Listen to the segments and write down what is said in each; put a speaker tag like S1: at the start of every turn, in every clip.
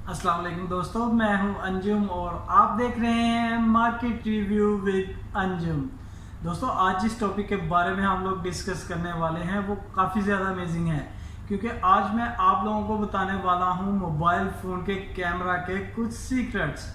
S1: अस्सलाम वालेकुम दोस्तों, मैं हूं अंजुम और आप देख रहे हैं मार्केट रिव्यू विद अंजुम। दोस्तों, आज जिस टॉपिक के बारे में हम लोग डिस्कस करने वाले हैं वो काफ़ी ज़्यादा अमेजिंग है, क्योंकि आज मैं आप लोगों को बताने वाला हूं मोबाइल फ़ोन के कैमरा के कुछ सीक्रेट्स।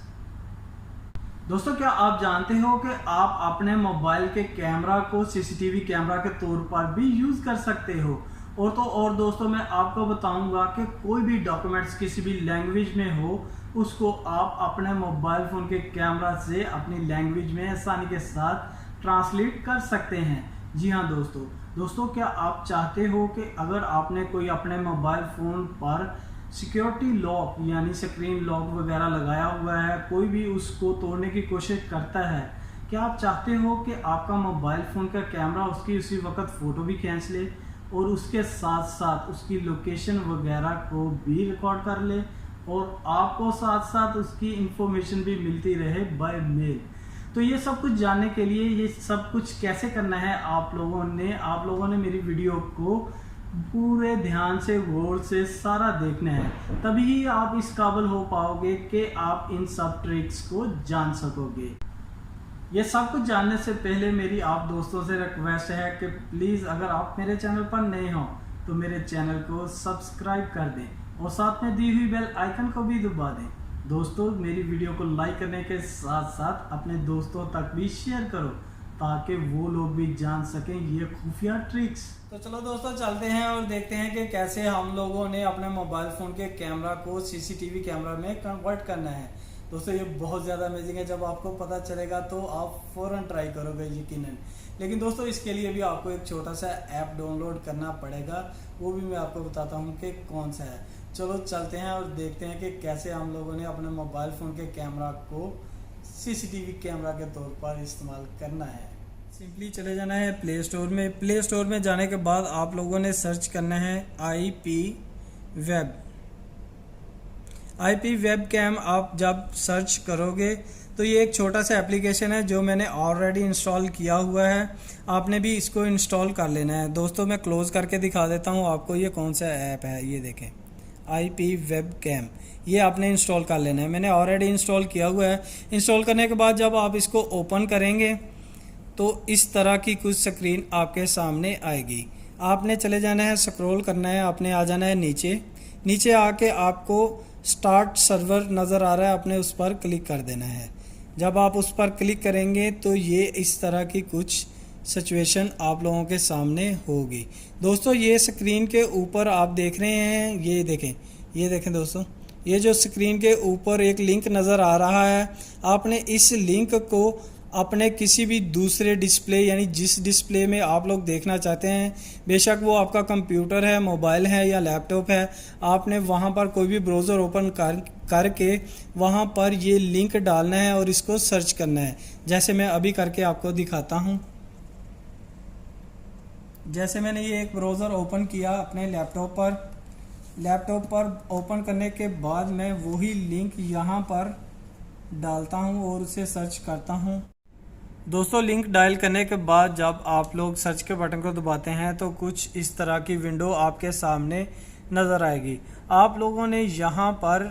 S1: दोस्तों, क्या आप जानते हो कि आप अपने मोबाइल के कैमरा को सीसीटीवी कैमरा के तौर पर भी यूज़ कर सकते हो। और दोस्तों, मैं आपको बताऊंगा कि कोई भी डॉक्यूमेंट्स किसी भी लैंग्वेज में हो, उसको आप अपने मोबाइल फ़ोन के कैमरा से अपनी लैंग्वेज में आसानी के साथ ट्रांसलेट कर सकते हैं। जी हाँ दोस्तों, क्या आप चाहते हो कि अगर आपने कोई अपने मोबाइल फ़ोन पर सिक्योरिटी लॉक यानी स्क्रीन लॉक वगैरह लगाया हुआ है, कोई भी उसको तोड़ने की कोशिश करता है, क्या आप चाहते हो कि आपका मोबाइल फ़ोन का कैमरा उसकी उसी वक्त फ़ोटो भी खींच ले और उसके साथ साथ उसकी लोकेशन वगैरह को भी रिकॉर्ड कर ले और आपको साथ साथ उसकी इंफॉर्मेशन भी मिलती रहे बाय मेल? तो ये सब कुछ जानने के लिए, ये सब कुछ कैसे करना है, आप लोगों ने मेरी वीडियो को पूरे ध्यान से गौर से सारा देखना है, तभी आप इस काबिल हो पाओगे कि आप इन सब ट्रिक्स को जान सकोगे। ये सब कुछ जानने से पहले मेरी आप दोस्तों से रिक्वेस्ट है कि प्लीज़ अगर आप मेरे चैनल पर नए हो तो मेरे चैनल को सब्सक्राइब कर दें और साथ में दी हुई बेल आइकन को भी दबा दें। दोस्तों, मेरी वीडियो को लाइक करने के साथ साथ अपने दोस्तों तक भी शेयर करो ताकि वो लोग भी जान सकें ये खुफिया ट्रिक्स। तो चलो दोस्तों, चलते हैं और देखते हैं कि कैसे हम लोगों ने अपने मोबाइल फ़ोन के कैमरा को सीसीटीवी कैमरा में कन्वर्ट करना है। दोस्तों, ये बहुत ज़्यादा अमेजिंग है। जब आपको पता चलेगा तो आप फ़ौरन ट्राई करोगे यकीनन। लेकिन दोस्तों, इसके लिए भी आपको एक छोटा सा ऐप डाउनलोड करना पड़ेगा, वो भी मैं आपको बताता हूँ कि कौन सा है। चलो चलते हैं और देखते हैं कि कैसे हम लोगों ने अपने मोबाइल फ़ोन के कैमरा को सीसीटीवी कैमरा के तौर पर इस्तेमाल करना है। सिंपली चले जाना है प्ले स्टोर में। प्ले स्टोर में जाने के बाद आप लोगों ने सर्च करना है IP वेब कैम। आप जब सर्च करोगे तो ये एक छोटा सा एप्लीकेशन है जो मैंने ऑलरेडी इंस्टॉल किया हुआ है, आपने भी इसको इंस्टॉल कर लेना है। दोस्तों, मैं क्लोज़ करके दिखा देता हूँ आपको ये कौन सा ऐप है। ये देखें, IP वेब कैम, ये आपने इंस्टॉल कर लेना है। मैंने ऑलरेडी इंस्टॉल किया हुआ है। इंस्टॉल करने के बाद जब आप इसको ओपन करेंगे तो इस तरह की कुछ स्क्रीन आपके सामने आएगी। आपने चले जाना है, स्क्रॉल करना है, आपने आ जाना है नीचे आके आपको स्टार्ट सर्वर नज़र आ रहा है, आपने उस पर क्लिक कर देना है। जब आप उस पर क्लिक करेंगे तो ये इस तरह की कुछ सिचुएशन आप लोगों के सामने होगी। दोस्तों, ये स्क्रीन के ऊपर आप देख रहे हैं, ये देखें दोस्तों, ये जो स्क्रीन के ऊपर एक लिंक नज़र आ रहा है, आपने इस लिंक को अपने किसी भी दूसरे डिस्प्ले यानी जिस डिस्प्ले में आप लोग देखना चाहते हैं, बेशक वो आपका कंप्यूटर है, मोबाइल है या लैपटॉप है, आपने वहाँ पर कोई भी ब्राउज़र ओपन करके वहाँ पर ये लिंक डालना है और इसको सर्च करना है। जैसे मैं अभी करके आपको दिखाता हूँ। जैसे मैंने ये एक ब्राउज़र ओपन किया अपने लैपटॉप पर ओपन करने के बाद मैं वही लिंक यहाँ पर डालता हूँ और उसे सर्च करता हूँ। दोस्तों, लिंक डायल करने के बाद जब आप लोग सर्च के बटन को दबाते हैं तो कुछ इस तरह की विंडो आपके सामने नज़र आएगी। आप लोगों ने यहाँ पर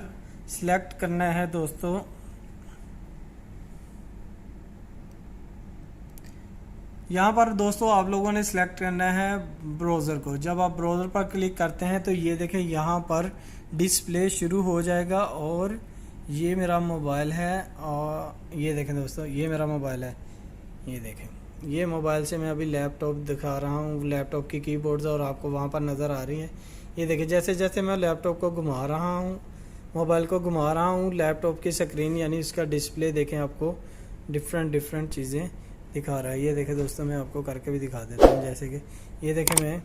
S1: सिलेक्ट करना है दोस्तों, आप लोगों ने सिलेक्ट करना है ब्राउज़र को। जब आप ब्राउज़र पर क्लिक करते हैं तो ये देखें, यहाँ पर डिस्प्ले शुरू हो जाएगा और ये मेरा मोबाइल है। और ये देखें दोस्तों, ये मेरा मोबाइल है। ये देखें, ये मोबाइल से मैं अभी लैपटॉप दिखा रहा हूँ, लैपटॉप की कीबोर्ड्स और आपको वहाँ पर नज़र आ रही है। ये देखें, जैसे जैसे मैं लैपटॉप को घुमा रहा हूँ, मोबाइल को घुमा रहा हूँ, लैपटॉप की स्क्रीन यानी इसका डिस्प्ले देखें, आपको डिफरेंट चीज़ें दिखा रहा है। ये देखें दोस्तों, मैं आपको करके भी दिखा देता हूँ। जैसे कि ये देखें, मैं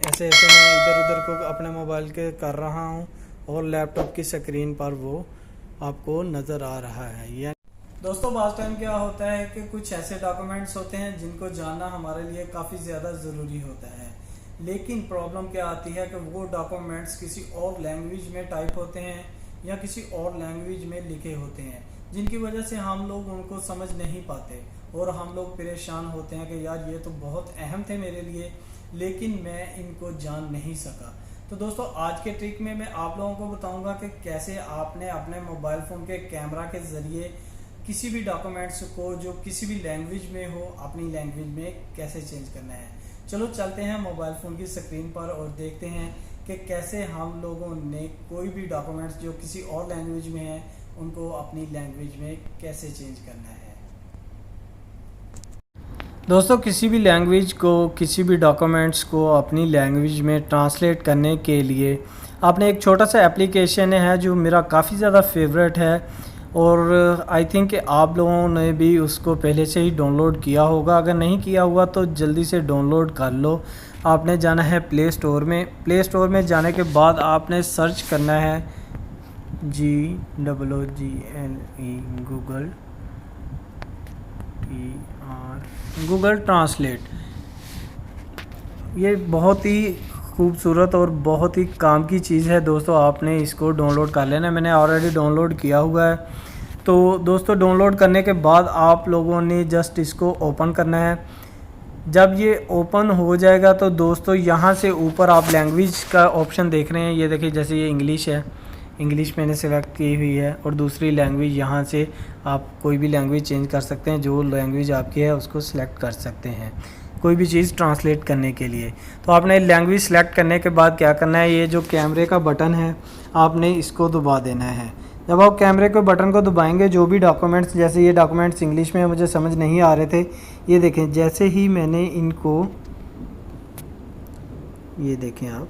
S1: ऐसे मैं इधर उधर को अपने मोबाइल के कर रहा हूँ और लैपटॉप की स्क्रीन पर वो आपको नज़र आ रहा है। दोस्तों, बाज़ टाइम क्या होता है कि कुछ ऐसे डॉक्यूमेंट्स होते हैं जिनको जानना हमारे लिए काफ़ी ज़्यादा ज़रूरी होता है, लेकिन प्रॉब्लम क्या आती है कि वो डॉक्यूमेंट्स किसी और लैंग्वेज में टाइप होते हैं या किसी और लैंग्वेज में लिखे होते हैं, जिनकी वजह से हम लोग उनको समझ नहीं पाते और हम लोग परेशान होते हैं कि यार ये तो बहुत अहम थे मेरे लिए, लेकिन मैं इनको जान नहीं सका। तो दोस्तों आज के ट्रिक में मैं आप लोगों को बताऊंगा कि कैसे आपने अपने मोबाइल फ़ोन के कैमरा के ज़रिए किसी भी डॉक्यूमेंट्स को जो किसी भी लैंग्वेज में हो अपनी लैंग्वेज में कैसे चेंज करना है। चलो चलते हैं मोबाइल फ़ोन की स्क्रीन पर और देखते हैं कि कैसे हम लोगों ने कोई भी डॉक्यूमेंट्स जो किसी और लैंग्वेज में है उनको अपनी लैंग्वेज में कैसे चेंज करना है। दोस्तों किसी भी लैंग्वेज को, किसी भी डॉक्यूमेंट्स को अपनी लैंग्वेज में ट्रांसलेट करने के लिए आपने एक छोटा सा एप्लीकेशन है जो मेरा काफ़ी ज़्यादा फेवरेट है और आई थिंक आप लोगों ने भी उसको पहले से ही डाउनलोड किया होगा। अगर नहीं किया हुआ तो जल्दी से डाउनलोड कर लो। आपने जाना है प्ले स्टोर में। प्ले स्टोर में जाने के बाद आपने सर्च करना है गूगल ट्रांसलेट। ये बहुत ही खूबसूरत और बहुत ही काम की चीज़ है दोस्तों, आपने इसको डाउनलोड कर लेना है। मैंने ऑलरेडी डाउनलोड किया हुआ है। तो दोस्तों डाउनलोड करने के बाद आप लोगों ने जस्ट इसको ओपन करना है। जब ये ओपन हो जाएगा तो दोस्तों यहाँ से ऊपर आप लैंग्वेज का ऑप्शन देख रहे हैं। ये देखिए जैसे ये इंग्लिश है, इंग्लिश मैंने सेलेक्ट की हुई है और दूसरी लैंग्वेज यहाँ से आप कोई भी लैंग्वेज चेंज कर सकते हैं। जो लैंग्वेज आपकी है उसको सिलेक्ट कर सकते हैं कोई भी चीज़ ट्रांसलेट करने के लिए। तो आपने लैंग्वेज सेलेक्ट करने के बाद क्या करना है, ये जो कैमरे का बटन है आपने इसको दबा देना है। जब आप कैमरे के बटन को दबाएंगे जो भी डॉक्यूमेंट्स, जैसे ये डॉक्यूमेंट्स इंग्लिश में मुझे समझ नहीं आ रहे थे, ये देखें जैसे ही मैंने इनको, ये देखें आप,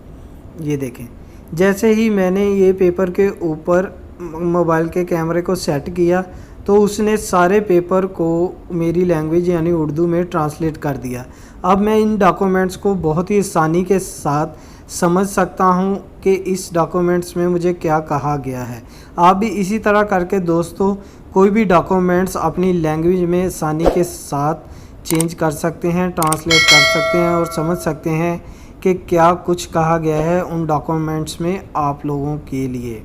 S1: ये देखें जैसे ही मैंने ये पेपर के ऊपर मोबाइल के कैमरे को सेट किया तो उसने सारे पेपर को मेरी लैंग्वेज यानी उर्दू में ट्रांसलेट कर दिया। अब मैं इन डॉक्यूमेंट्स को बहुत ही आसानी के साथ समझ सकता हूं कि इस डॉक्यूमेंट्स में मुझे क्या कहा गया है। आप भी इसी तरह करके दोस्तों कोई भी डॉक्यूमेंट्स अपनी लैंग्वेज में आसानी के साथ चेंज कर सकते हैं, ट्रांसलेट कर सकते हैं और समझ सकते हैं कि क्या कुछ कहा गया है उन डॉक्यूमेंट्स में आप लोगों के लिए।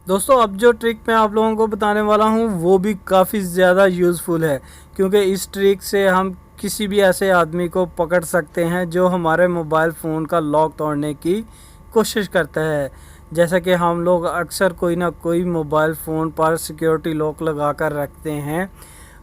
S1: दोस्तों अब जो ट्रिक मैं आप लोगों को बताने वाला हूं वो भी काफ़ी ज़्यादा यूज़फुल है, क्योंकि इस ट्रिक से हम किसी भी ऐसे आदमी को पकड़ सकते हैं जो हमारे मोबाइल फ़ोन का लॉक तोड़ने की कोशिश करता है। जैसा कि हम लोग अक्सर कोई ना कोई मोबाइल फ़ोन पर सिक्योरिटी लॉक लगा कर रखते हैं।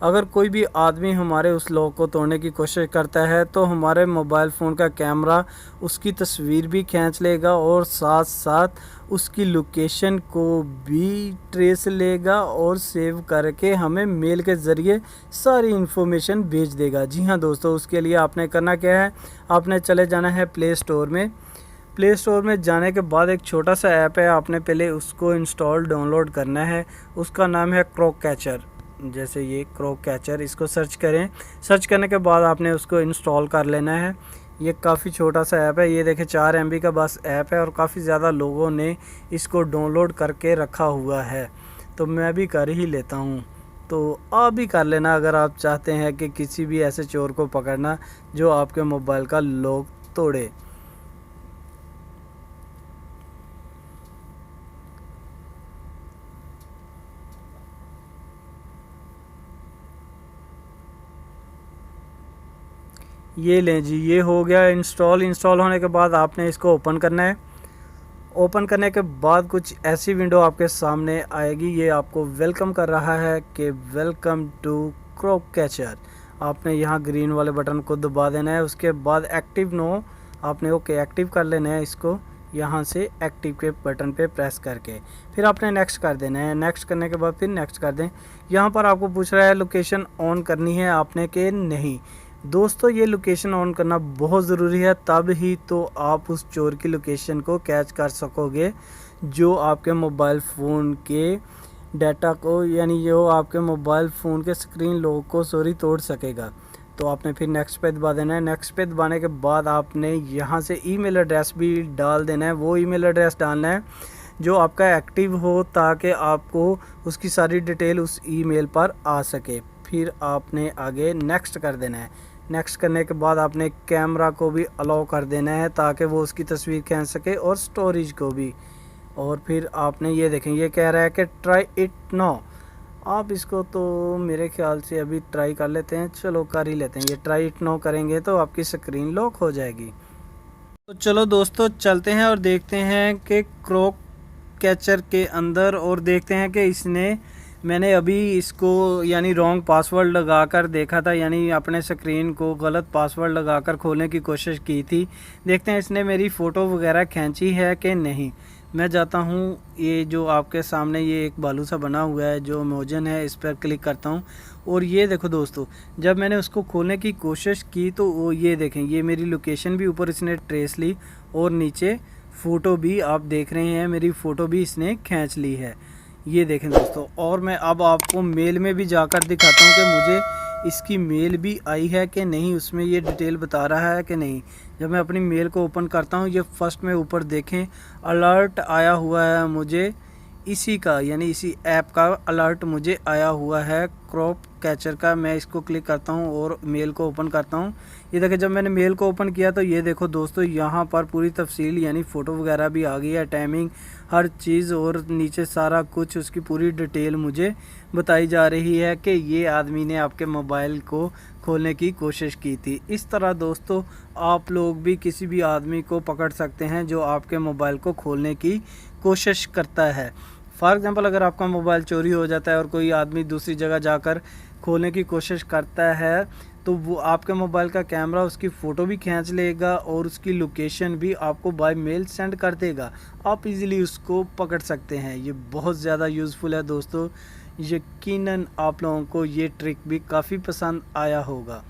S1: अगर कोई भी आदमी हमारे उस लॉक को तोड़ने की कोशिश करता है तो हमारे मोबाइल फ़ोन का कैमरा उसकी तस्वीर भी खींच लेगा और साथ साथ उसकी लोकेशन को भी ट्रेस लेगा और सेव करके हमें मेल के ज़रिए सारी इन्फॉर्मेशन भेज देगा। जी हाँ दोस्तों, उसके लिए आपने करना क्या है, आपने चले जाना है प्ले स्टोर में। प्ले स्टोर में जाने के बाद एक छोटा सा ऐप है, आपने पहले उसको इंस्टॉल डाउनलोड करना है। उसका नाम है क्रॉक कैचर। जैसे ये क्रॉक कैचर, इसको सर्च करें। सर्च करने के बाद आपने उसको इंस्टॉल कर लेना है। ये काफ़ी छोटा सा ऐप है, ये देखें 4 MB का बस ऐप है और काफ़ी ज़्यादा लोगों ने इसको डाउनलोड करके रखा हुआ है, तो मैं भी कर ही लेता हूँ। तो आप भी कर लेना अगर आप चाहते हैं कि किसी भी ऐसे चोर को पकड़ना जो आपके मोबाइल का लॉक तोड़े। ये लें जी, ये हो गया इंस्टॉल होने के बाद आपने इसको ओपन करना है। ओपन करने के बाद कुछ ऐसी विंडो आपके सामने आएगी। ये आपको वेलकम कर रहा है कि वेलकम टू क्रॉक कैचर। आपने यहाँ ग्रीन वाले बटन को दबा देना है। उसके बाद एक्टिव नो आपने ओके एक्टिव कर लेना है इसको, यहाँ से एक्टिव के बटन पे प्रेस करके फिर आपने नेक्स्ट कर देना है। नेक्स्ट करने के बाद फिर नेक्स्ट कर दें। यहाँ पर आपको पूछ रहा है लोकेशन ऑन करनी है आपने कि नहीं। दोस्तों ये लोकेशन ऑन करना बहुत ज़रूरी है, तब ही तो आप उस चोर की लोकेशन को कैच कर सकोगे जो आपके मोबाइल फ़ोन के डाटा को, यानी जो आपके मोबाइल फ़ोन के स्क्रीन लॉक को तोड़ सकेगा। तो आपने फिर नेक्स्ट पे दबा देना है। नेक्स्ट पे दबाने के बाद आपने यहाँ से ईमेल एड्रेस भी डाल देना है। वो ईमेल एड्रेस डालना है जो आपका एक्टिव हो, ताकि आपको उसकी सारी डिटेल उस ईमेल पर आ सके। फिर आपने आगे नेक्स्ट कर देना है। नेक्स्ट करने के बाद आपने कैमरा को भी अलाउ कर देना है ताकि वो उसकी तस्वीर खींच सके और स्टोरेज को भी। और फिर आपने ये देखें, ये कह रहा है कि ट्राई इट नाउ। आप इसको तो मेरे ख्याल से अभी ट्राई कर लेते हैं, चलो कर ही लेते हैं। ये ट्राई इट नाउ करेंगे तो आपकी स्क्रीन लॉक हो जाएगी। तो चलो दोस्तों चलते हैं और देखते हैं कि क्रॉप कैचर के अंदर, और देखते हैं कि मैंने अभी इसको यानी रॉन्ग पासवर्ड लगाकर देखा था, यानी अपने स्क्रीन को गलत पासवर्ड लगाकर खोलने की कोशिश की थी। देखते हैं इसने मेरी फ़ोटो वगैरह खींची है कि नहीं। मैं जाता हूँ, ये जो आपके सामने ये एक बालू सा बना हुआ है जो इमोजन है, इस पर क्लिक करता हूँ और ये देखो दोस्तों, जब मैंने उसको खोलने की कोशिश की तो वो ये देखें, ये मेरी लोकेशन भी ऊपर इसने ट्रेस ली और नीचे फ़ोटो भी आप देख रहे हैं, मेरी फ़ोटो भी इसने खींच ली है। ये देखें दोस्तों, और मैं अब आपको मेल में भी जाकर दिखाता हूँ कि मुझे इसकी मेल भी आई है कि नहीं, उसमें ये डिटेल बता रहा है कि नहीं। जब मैं अपनी मेल को ओपन करता हूँ, ये फर्स्ट में ऊपर देखें अलर्ट आया हुआ है मुझे इसी का, यानी इसी ऐप का अलर्ट मुझे आया हुआ है क्रॉप कैचर का। मैं इसको क्लिक करता हूँ और मेल को ओपन करता हूँ। ये देखिए, जब मैंने मेल को ओपन किया तो ये देखो दोस्तों, यहाँ पर पूरी तफसील यानी फ़ोटो वगैरह भी आ गई है, टाइमिंग हर चीज़, और नीचे सारा कुछ उसकी पूरी डिटेल मुझे बताई जा रही है कि ये आदमी ने आपके मोबाइल को खोलने की कोशिश की थी। इस तरह दोस्तों आप लोग भी किसी भी आदमी को पकड़ सकते हैं जो आपके मोबाइल को खोलने की कोशिश करता है। फॉर एग्ज़ाम्पल, अगर आपका मोबाइल चोरी हो जाता है और कोई आदमी दूसरी जगह जाकर खोलने की कोशिश करता है तो वो आपके मोबाइल का कैमरा उसकी फ़ोटो भी खींच लेगा और उसकी लोकेशन भी आपको बाय मेल सेंड कर देगा। आप इजीली उसको पकड़ सकते हैं। ये बहुत ज़्यादा यूज़फुल है दोस्तों, यकीनन आप लोगों को ये ट्रिक भी काफ़ी पसंद आया होगा।